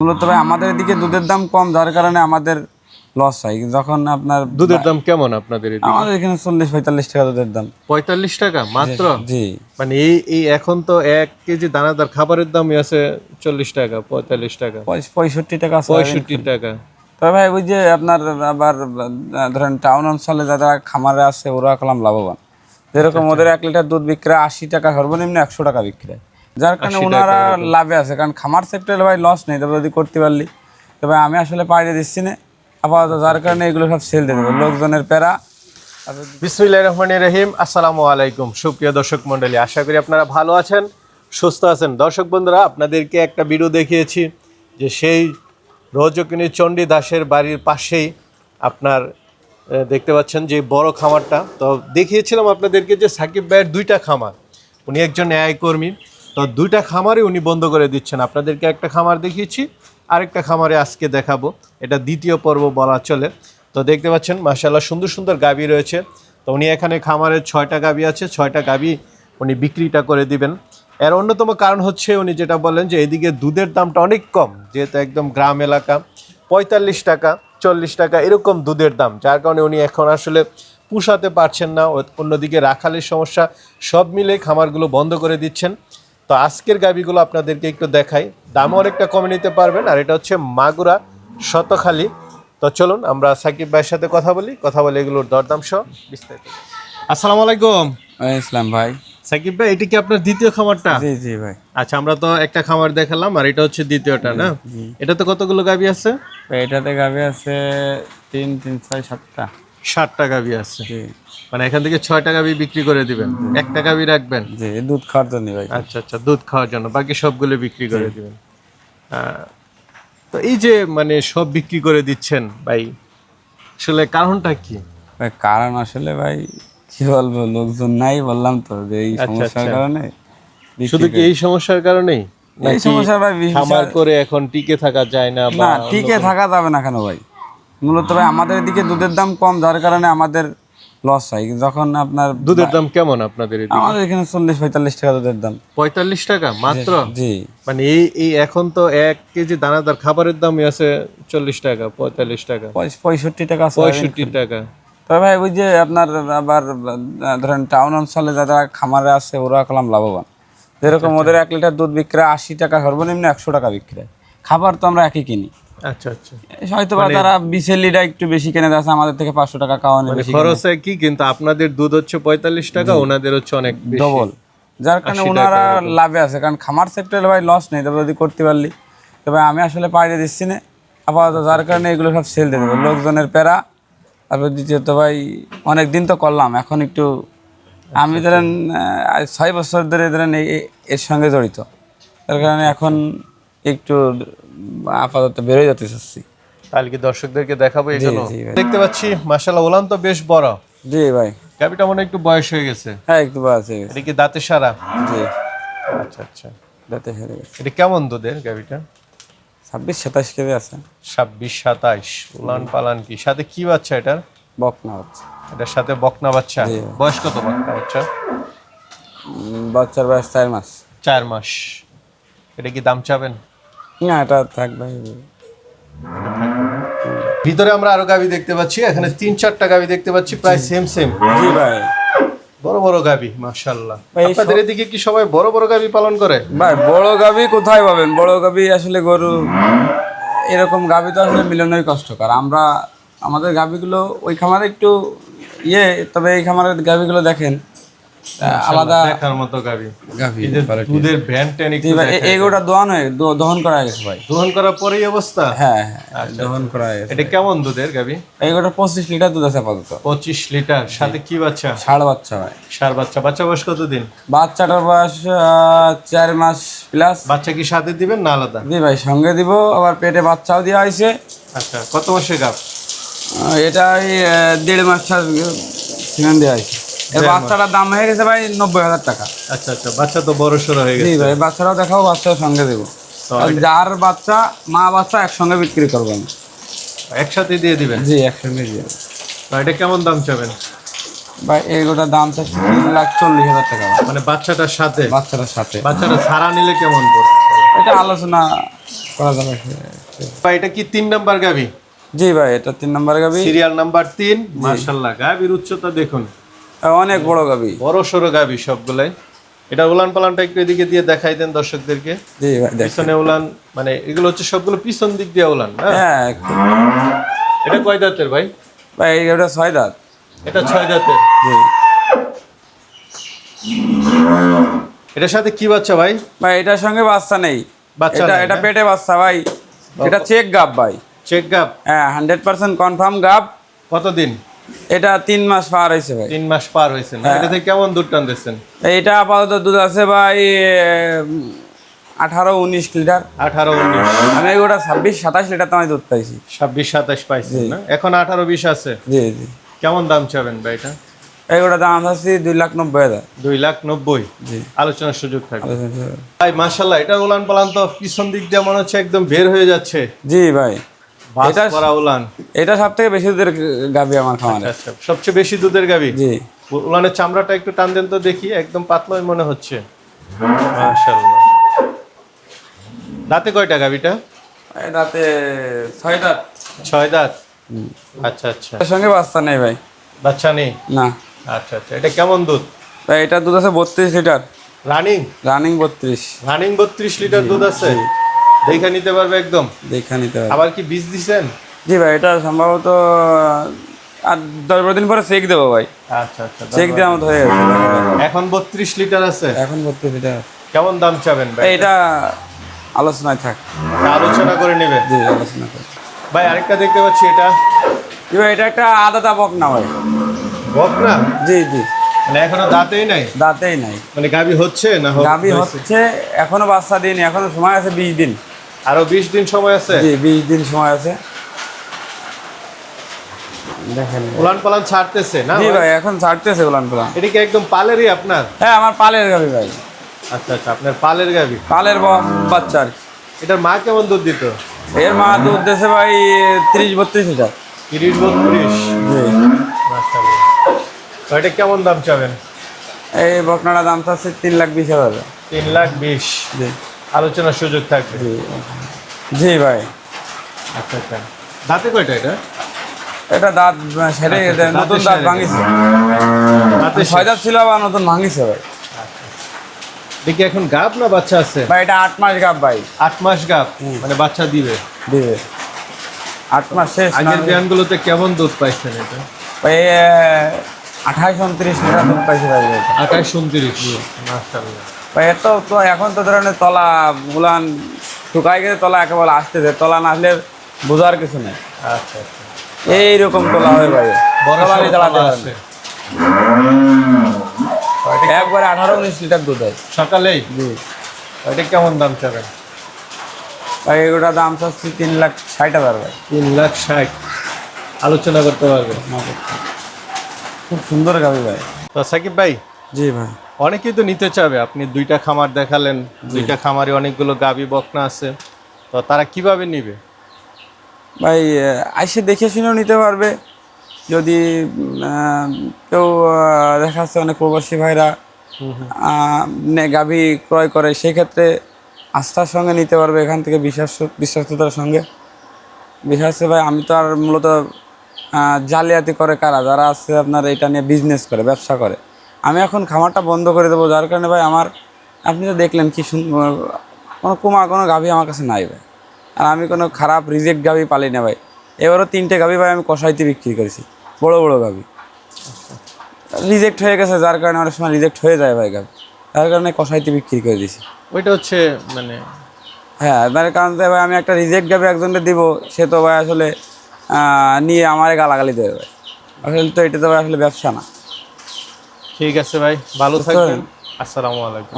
মূলত ভাই আমাদের এদিকে দুধের দাম কম, যার কারণে আমাদের লস হয়। যখন আপনার দুধের দাম কেমন আপনাদের এদিকে? আমাদের এখানে 40-45 টাকা দুধের দাম। 45 টাকা মাত্র? জি, মানে এই এখন তো 1 কেজি দানাদার খাবারের দামই আছে 40 টাকা, 45 টাকা, 65 টাকা আছে। 65 টাকা। তবে ভাই ওই যে আপনার আবার ধরেন টাউন অঞ্চলে যারা খামারে আছে ওরা কলাম লাভবান। যেরকম ওদের 1 লিটার দুধ বিক্রি 80 টাকা, সর্বনিম্ন 100 টাকা বিক্রি, যার কারণে ওনারা লাভে আছে। কারণ খামার সেক্টরে ভাই লস নেই, তবে যদি করতে পারলি। তবে আমি আসলে পাইরে দিচ্ছি না আপাতত, যার কারণে এগুলো সব সেল দিয়ে দেবো লোকজনের প্যারা। বিসমিল্লাহির রহমানির রহিম। আসসালামু আলাইকুম সুপ্রিয় দর্শক মণ্ডলী, আশা করি আপনারা ভালো আছেন, সুস্থ আছেন। দর্শক বন্ধুরা, আপনাদেরকে একটা ভিডিও দেখিয়েছি যে সেই রোজকিনী চণ্ডী দাসের বাড়ির পাশেই আপনার দেখতে পাচ্ছেন যে বড় খামারটা। তো দেখিয়েছিলাম আপনাদেরকে যে সাকিব ভাইয়ের 2টা খামার, উনি একজন ন্যায় কর্মী। তো 2টা খামারই উনি বন্ধ করে দিচ্ছেন। আপনাদেরকে একটা খামার দেখিয়েছি, আরেকটা খামারে আজকে দেখাবো। এটা দ্বিতীয় পর্ব বলা চলে। তো দেখতে পাচ্ছেন মাশাআল্লাহ সুন্দর সুন্দর গাভী রয়েছে। তো উনি এখানে খামারে 6টা গাভী আছে, 6টা গাভী উনি বিক্রিটা করে দিবেন। এর অন্যতম কারণ হচ্ছে উনি যেটা বললেন যে এদিকে দুধের দামটা অনেক কম, যেহেতু একদম গ্রাম এলাকা, 45 টাকা 40 টাকা এরকম দুধের দাম, যার কারণে উনি এখন আসলে পুষাতে পারছেন না। অন্যদিকে রাখালের সমস্যা, সব মিলে খামারগুলো বন্ধ করে দিচ্ছেন। তো আজকের গাভীগুলো আপনাদেরকে একটু দেখাই, দামও অনেকটা কমে নিতে পারবেন। আর এটা হচ্ছে মাগুরা শতখালী। তো চলুন আমরা সাকিব ভাইয়ের সাথে কথা বলি এগুলোর দরদাম সহ বিস্তারিত। আসসালামু আলাইকুম। ইসলাম ভাই। সাকিব ভাই, এটা কি আপনার দ্বিতীয় খামারটা? জি জি ভাই। আচ্ছা, আমরা তো একটা খামার দেখালাম আর এটা হচ্ছে দ্বিতীয়টা না? এটাতে কতগুলো গাভী আছে? এটাতে গাভী আছে 3, 6, 7টা। 7টা গাভী আছে। জি মানে এখান থেকে 6টা গাভী বিক্রি করে দিবেন, একটা গাভী রাখবেন? জি, দুধ খাওয়ার জন্য ভাই। আচ্ছা আচ্ছা, দুধ খাওয়ার জন্য, বাকি সবগুলো বিক্রি করে দিবেন। তো এই যে মানে সব বিক্রি করে দিচ্ছেন ভাই, আসলে কারণটা কি? ভাই কারণ আসলে ভাই কি বলবো, লোকজন নাই, বললাম তো যে এই সমস্যার কারণে। শুধু কি এই সমস্যার কারণেই? এই সমস্যা ভাই খামার করে এখন টিকে থাকা যায় না? না, টিকে থাকা যাবে না কেন ভাই। মূলত ভাই আমাদের এদিকে দুধের দাম কম, যার কারণে আমাদের লস হয়। যখন আপনার দুধের দাম কেমন আপনাদের এদিকে? আমাদের এখানে 40-45 টাকা দুধের দাম। 45 টাকা মাত্র? জি। মানে এই এখন তো 1 কেজি দানাদার খাবারের দামই আছে 40 টাকা, 45 টাকা, 65 টাকা আছে। 65 টাকা। তবে ভাই ওই যে আপনার আবার ধরেন টাউন অঞ্চলে যারা খামারে আছে ওরা কলাম লাভবান। যেরকম ওদের 1 লিটার দুধ বিক্রি 80 টাকা, সর্বনিম্ন 100 টাকা বিক্রি। খাবার তো আমরা একই কিনি। আচ্ছা আচ্ছা, হয়তো বা তারা 20 লিটার একটু বেশি কিনে আছে, আমাদের থেকে 500 টাকা খাওয়ানো বেশি খরচ কি, কিন্তু আপনাদের দুধ হচ্ছে 45 টাকা, ওনাদের হচ্ছে অনেক বেশি, ডবল, যার কারণে ওনারা লাভে আছে। কারণ খামার সেক্টরে ভাই লস নেই, তবে যদি করতে পারলি। তবে আমি আসলে পাইরে দিচ্ছি না আপাতত, যার কারণে এগুলো সব সেল দিয়ে দেবো লোকজনের প্যারা। তারপর দ্বিতীয়ত ভাই অনেক দিন তো করলাম, এখন একটু আমি ধরেন 6 বছর ধরে ধরেন এর সঙ্গে জড়িত, তার কারণে এখন একটু আপাতত বেরোয় যেতে চাচ্ছি। তাহলে কি দর্শকদেরকে দেখাবো এগুলো? দেখতে পাচ্ছি মাশাআল্লাহ ওলান তো বেশ বড়। জি ভাই। গাভীটা মনে একটু বয়স হয়ে গেছে। হ্যাঁ, একটু বয়স হয়ে গেছে। এটা কি দাঁতে সারা? জি, আচ্ছা আচ্ছা, দাঁতে হয়ে গেছে। এটা কেমন দুধের গাভীটা? 26-27 কেজি আছে। 26-27 উলান পালান। কি সাথে কি বাচ্চা এটার? বকনা হচ্ছে। এটার সাথে বকনা বাচ্চা। বয়স কত বকনা বাচ্চা? বাচ্চার বয়স 4 মাস। 4 মাস। এটা কি দাম চাবেন? না, এটা থাকবে। ভিতরে আমরা আরো গাভী দেখতে পাচ্ছি, এখানে 3-4টা গাভী দেখতে পাচ্ছি প্রায় সেম। জি ভাই, বড় বড় গাভী মাশাআল্লাহ। আপনাদের এদিকে কি সবাই বড় বড় গাভী পালন করে? ভাই বড় গাভী কোথায় পাবেন? বড় গাভী আসলে গরু এরকম গাভী তো আসলে মিলানোই কষ্টকর। আমাদের গাভীগুলো ওই খামারে একটু তবে এই খামারের গাভীগুলো দেখেন আলাদা দেখার মতো গাভী। গাভী দুধের ভ্যান ট্যান একটু এগুলোটা দহন করা গেছে ভাই। দহন করার পরেই অবস্থা? হ্যাঁ, দহন করা গেছে। এটা কেমন দুধের গাভী? এগুলোটা 25 লিটার দুধ আছে আপাতত। 25 লিটার। সাথে কি বাচ্চা? ষাঁড় বাচ্চা ভাই। ষাঁড় বাচ্চা। বাচ্চা বয়স কতদিন? বাচ্চাটার বয়স 4 মাস প্লাস। বাচ্চা কি সাথে দিবেন না আলাদা? জি ভাই, সঙ্গে দিব, আবার পেটে বাচ্চাও দেওয়া হয়েছে। আচ্ছা, কত মাসের গাভ? এটা 1.5 মাস সিমেন্ট দেওয়া হয়েছে। এর বাচ্চাটার দাম হয়ে গেছে ভাই 90,000 টাকা। আচ্ছা আচ্ছা, বাচ্চা তো বড় সড়ো হয়ে গেছে। জি ভাই, বাচ্চাটাও দেখাও, বাচ্চাও সঙ্গে দেবো। যার বাচ্চা মা বাচ্চা একসঙ্গে বিক্রি করবো আমি। একসাথে দিয়ে দিবেন? জি, একসঙ্গে দিয়ে দেবো। এটা কেমন দাম চাবেন? ভাই এগুলোর দাম চাচ্ছি 3,40,000 টাকা। মানে বাচ্চাটার সাথে? বাচ্চাটার সাথে। বাচ্চাটা ছাড়া নিলে কেমন পড়বে? এটা আলোচনা করা যাবে। ভাই এটা কি 3 নাম্বার গাভী? জি ভাই, এটা 3 নম্বর গাবি, সিরিয়াল নাম্বার 3। মাশাআল্লাহ, গাভীর উচ্চতা দেখুন, অনেক বড় গাবি। বড় সরো গাভী সবগুলাই। এটা উলান পালানটা একটু এদিকে দিয়ে দেখাই দেন দর্শকদেরকে। জি ভাই, দেখেন। পিছনে উলান, মানে এগুলো হচ্ছে সবগুলো পিছন দিক দিয়ে উলান না? হ্যাঁ এটা কয় দাঁতের ভাই? ভাই, এটা 6 দাঁত। এটা 6 দাঁতের। জি এটার সাথে কি বাচ্চা ভাই? ভাই, এটার সঙ্গে বাচ্চা নেই, বাচ্চা এটা নাই, এটা না? পেটে বাচ্চা ভাই। এটা চেক গাব ভাই। চেক গাব? হ্যাঁ, 100% কনফার্ম গাব। কতদিন? এটা 3 মাস পার হয়েছে ভাই। 3 মাস পার হয়েছে না? এটা থেকে কেমন দুধ টানতেছেন? এইটা আপাতত দুধ আছে ভাই 18-19 লিটার। 18-19। আমি এগুলো 26-27 লিটার তো আমি দুধ পাইছি। 26-27 পাইছেন না? এখন 18-20 আছে। জি জি। কেমন দাম চাবেন ভাই এটা? এগুলো দাম আছে 2,90,000। 2,90,000। জি। আলোচনার সুযোগ থাকবে ভাই। মাশাআল্লাহ, এটা উলান পালান তো পিছন দিক দিয়ে মনে হচ্ছে একদম বের হয়ে যাচ্ছে। জি ভাই, বাস এটা করা উলান। এটা সবথেকে বেশি দুধের গাবি আমার খামারে। আচ্ছা, সবচেয়ে বেশি দুধের গাভী। জি। উলানের চামড়াটা একটু টান দেন তো দেখি, একদম পাতলাই মনে হচ্ছে। মাশাআল্লাহ। দাঁতে কয়টা গাভীটা? এটাতে 6 দাঁত। 6 দাঁত। আচ্ছা আচ্ছা। এর সঙ্গে বাচ্চা নেই ভাই। বাচ্চা নেই? না আচ্ছা আচ্ছা। এটা কেমন দুধ? ভাই, এটা দুধ আছে 32 litre. Running? Running 32। Running 32 litre দুধ আছে। দেখে নিতে পারবে একদম। দেখা নিতে হবে। আবার কি বীজ দিছেন? জি ভাই, এটা সম্ভবত আর 10-12 দিন পরে চেক দেবো ভাই। আচ্ছা আচ্ছা। চেক দেওয়ার মতো হয়ে গেছে। এখন 32 লিটার আছে। এখন 32 লিটার। কেমন দাম চাবেন ভাই? এটা আলোচনায় থাক। আলোচনা করে নেবেন। জি, আলোচনা করি ভাই আরেকটা দেখতে পাচ্ছি, এটা জি ভাই, এটা একটা আদাতা বকনা ভাই। বকনা? জি জি। মানে এখনো দাঁতেই নাই? দাঁতেই নাই। মানে গাভী হচ্ছে না? গাভী হচ্ছে, এখনো বাচ্চা দিন, এখনো সময় আছে 20 দিন। আরো 20 দিন সময় আছে? জি, 20 দিন সময় আছে। দেখেন উলান পালান ছাড়তেছে না? জি ভাই, এখন ছাড়তেছে উলান পালান। এটা কি একদম পালেরই আপনার? হ্যাঁ, আমার পালের গাভী ভাই। আচ্ছা আচ্ছা, আপনার পালের গাভী। পালের বাচ্চা আর কি। এটার মা কেমন দুধ দিত? এর মা দুধ দিয়েছে ভাই 30-32 লিটার। 30-32। জি। মাশাআল্লাহ। তো এটা কেমন দাম চাবেন? এই বকনাটা দাম চাচ্ছে 3,20,000। 3,20,000। জি আলোচনার সুযোগ থাকবে। জি। জি ভাই। আচ্ছা আচ্ছা। দাঁতে কয়টা এটা? এটা দাঁত সেরে আচ্ছা, নতুন দাঁতে দাঁত সেরে ভাঙিছে। দাঁতে 6 দাঁত ছিল, আবার নতুন ভাঙিছে ভাই। দেখি এখন গাব না বাচ্চা আছে? ভাই, এটা 8 মাস গাব ভাই। 8 মাস গাব, মানে বাচ্চা দিবে। দিবে 8 মাস শেষ। আগের বিয়ানগুলোতে কেমন দুধ পাইছেন এটা? ভাই 28-29 লিটার দুধ পাইছে ভাই। 28-29। মাশাআল্লাহ। ভাই, এত তো এখন তো ধরেন তলা গুলান শুকাই গেছে, তলা একেবারে আসতেছে, তলা না আসলে বোঝার কিছু নেই। আচ্ছা আচ্ছা। এইরকম তলা হয় ভাই, বড় তলা সড়ো চালাতে তলা পারে আছে। না। একবারে 18-19 লিটার দুধ হয়। সকালেই? জি এটা কেমন দাম চাবেন? ভাই, এগুলোর দাম চাচ্ছি 3,60,000 ভাই। 3,60,000। আলোচনা করতে পারবে। খুব সুন্দর গাভী ভাই। তো সাকিব ভাই, জি ভাই। অনেকেই তো নিতে চাবে, আপনি 2টা খামার দেখালেন, 2টা খামারে অনেকগুলো গাভী বকনা আছে, তো তারা কিভাবে নিবে? ভাই, আইসে দেখে শুনেও নিতে পারবে। যদি কেউ দেখা যাচ্ছে অনেক প্রবাসী ভাইরা গাভী ক্রয় করে, সেক্ষেত্রে আস্থার সঙ্গে নিতে পারবে এখান থেকে, বিশ্বস্ততার সঙ্গে। বিশেষ করে ভাই, আমি তো আর মূলত জালিয়াতি করে কারা যারা আছে আপনার এটা নিয়ে বিজনেস করে, ব্যবসা করে। আমি এখন খামারটা বন্ধ করে দেবো, যার কারণে ভাই আমার, আপনি তো দেখলেন কি সুন্দর কোনো গাভী আমার কাছে নাই ভাই। আর আমি কোনো খারাপ রিজেক্ট গাভী পালি না ভাই। এবারও 3টে গাভী ভাই আমি কষাইতে বিক্রি করেছি, বড় বড় গাভী রিজেক্ট হয়ে গেছে, যার কারণে অনেক সময় রিজেক্ট হয়ে যায় ভাই গাভী, তার কারণে কষাইতে বিক্রি করে দিয়েছি। ওইটা হচ্ছে মানে, হ্যাঁ, তার কারণ ভাই আমি একটা রিজেক্ট গাভী একজনকে দিব, সে তো ভাই আসলে নিয়ে আমারে গালাগালি দেবে ভাই। আসলে তো এটা তো ভাই আসলে ব্যবসা না। ঠিক আছে ভাই, ভালো থাকবেন। আসসালামু আলাইকুম।